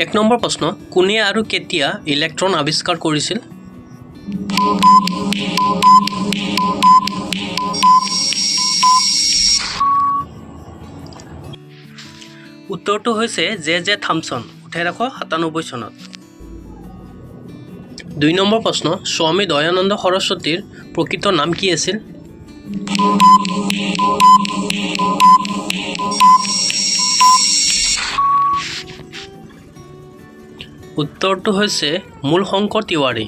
এক নম্বৰ প্ৰশ্ন কোনে আৰু কেতিয়া ইলেক্ট্ৰন আৱিষ্কাৰ কৰিছিল? উত্তৰটো হৈছে জে থামছন 1897 চনত। 2 নম্বৰ প্ৰশ্ন স্বামী দয়ানন্দ সৰস্বতীৰ প্ৰকৃত নাম কি আছিল? উত্তৰটো হৈছে মূলশংকৰ তিৱাৰী।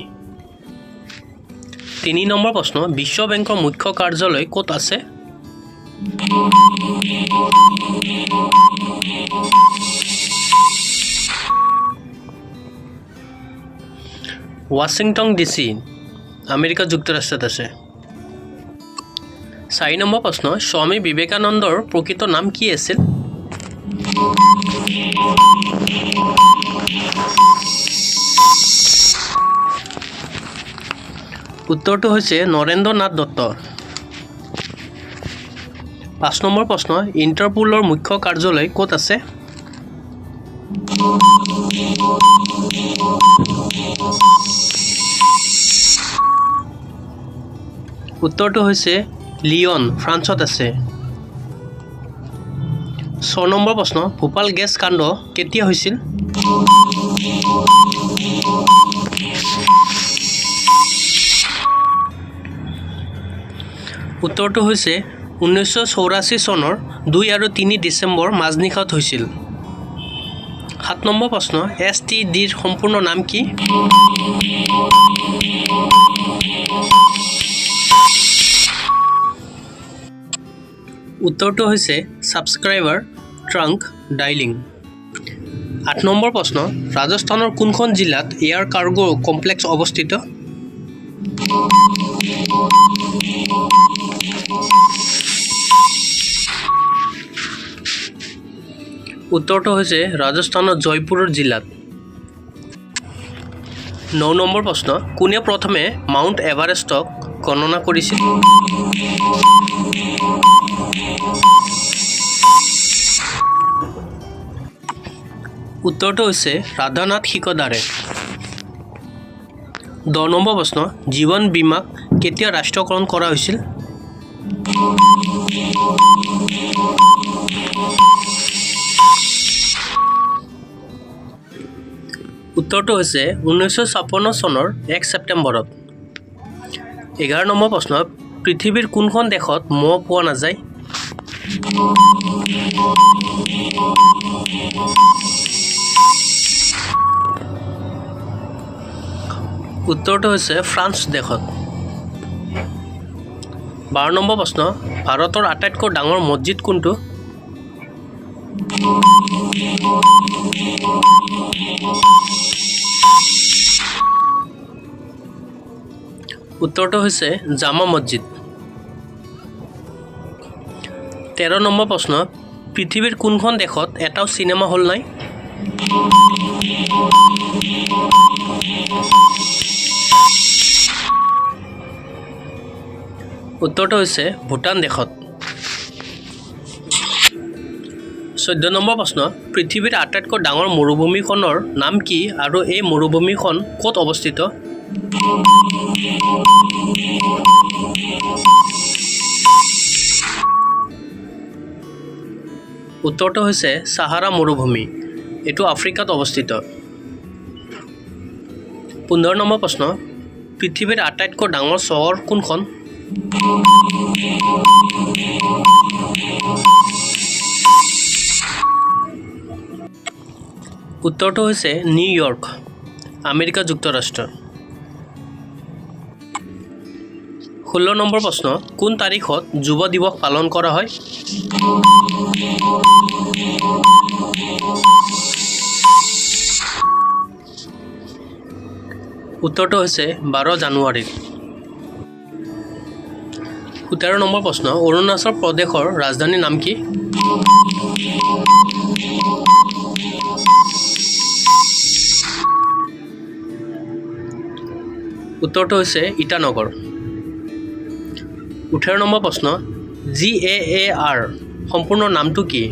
3 নম্বৰ প্ৰশ্ন বিশ্ব বেংকৰ মুখ্য কাৰ্যালয় ক'ত আছে? ৱাশ্বিংটন DC আমেৰিকা যুক্তৰাষ্ট্ৰত আছে। 4 নম্বৰ প্ৰশ্ন স্বামী বিবেকানন্দৰ প্ৰকৃত নাম কি আছিল? উত্তৰটো হৈছে নৰেন্দ্ৰ নাথ দত্ত। 5 নম্বৰ প্ৰশ্ন ইণ্টাৰপোলৰ মুখ্য কাৰ্যালয় ক'ত আছে? উত্তৰটো হৈছে লিয়ন ফ্ৰান্সত আছে। 6 নম্বৰ প্ৰশ্ন ভোপাল গেছ কাণ্ড কেতিয়া হৈছিল? উত্তৰটো হৈছে 1984 চনৰ 2 আৰু 3 ডিচেম্বৰ মাজনিশাত হৈছিল। 7 নম্বৰ প্ৰশ্ন STDৰ সম্পূৰ্ণ নাম কি? উত্তৰটো হৈছে ছাবস্ক্ৰাইবাৰ ট্ৰাংক ডাইলিং। 8 নম্বৰ প্ৰশ্ন ৰাজস্থানৰ কোনখন জিলাত এয়াৰ কাৰ্গো কমপ্লেক্স অৱস্থিত? উত্তৰটো হৈছে ৰাজস্থানৰ জয়পুৰৰ জিলাত। 9 নম্বৰ প্ৰশ্ন কোনে প্ৰথমে মাউণ্ট এভাৰেষ্টক গণনা কৰিছিল? উত্তৰটো হৈছে ৰাধানাথ শিকদাৰে। 10 নম্বৰ প্ৰশ্ন জীৱন বীমাক কেতিয়া ৰাষ্ট্ৰীয়কৰণ কৰা হৈছিল? উত্তৰটো হৈছে 1956 চনৰ 1 ছেপ্টেম্বৰত। 11 নম্বৰ প্ৰশ্ন পৃথিৱীৰ কোনখন দেশত মহ পোৱা নাযায়? উত্তৰটো হৈছে ফ্ৰান্স দেশত। 12 নম্বৰ প্ৰশ্ন ভাৰতৰ আটাইতকৈ ডাঙৰ মছজিদ কোনটো? উত্তৰটো হৈছে জামা মছজিদ। 13 নম্বৰ প্ৰশ্ন পৃথিৱীৰ কোনখন দেশত এটাও চিনেমা হল নাই? উত্তৰটো হৈছে ভূটান দেশত। 14 নম্বৰ প্ৰশ্ন পৃথিৱীৰ আটাইতকৈ ডাঙৰ মৰুভূমিখনৰ নাম কি আৰু এই মৰুভূমিখন ক'ত অৱস্থিত? উত্তৰটো হৈছে সাহাৰা মৰুভূমি। এইটো আফ্ৰিকাত অৱস্থিত। 15 নম্বৰ প্ৰশ্ন পৃথিৱীৰ আটাইতকৈ ডাঙৰ চহৰ কোনখন? উত্তৰটো হৈছে নিউয়ৰ্ক আমেৰিকা যুক্তৰাষ্ট্ৰ। 16 নম্বৰ প্ৰশ্ন কোন তাৰিখত যুৱ দিৱস পালন কৰা হয়? উত্তৰটো হৈছে 12 জানুৱাৰীত। 17 নম্বৰ প্ৰশ্ন অৰুণাচল প্ৰদেশৰ ৰাজধানীৰ নাম কি? উত্তৰটো হৈছে ইটানগৰ। 18 নম্বৰ প্ৰশ্ন GAAR সম্পূৰ্ণ নামটো কি?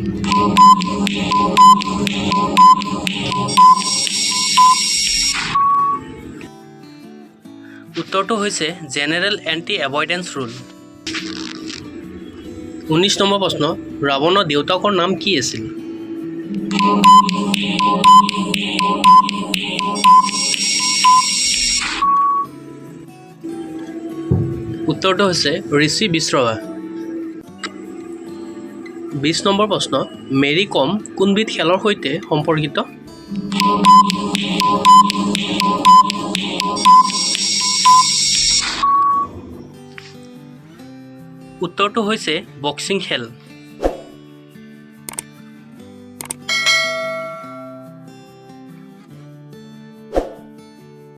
উত্তৰটো হৈছে জেনেৰেল এণ্টি এভইডেন্স ৰুল। 19 নম্বৰ প্ৰশ্ন, ৰাৱণৰ দেউতাকৰ নাম কি আছিল? উত্তৰটো হৈছে ঋষি বিশ্ৰৱা। 20 নম্বৰ প্ৰশ্ন, মেৰী কম কোনবিধ খেলৰ সৈতে সম্পৰ্কিত? উত্তৰটো হৈছে বক্সিং খেল।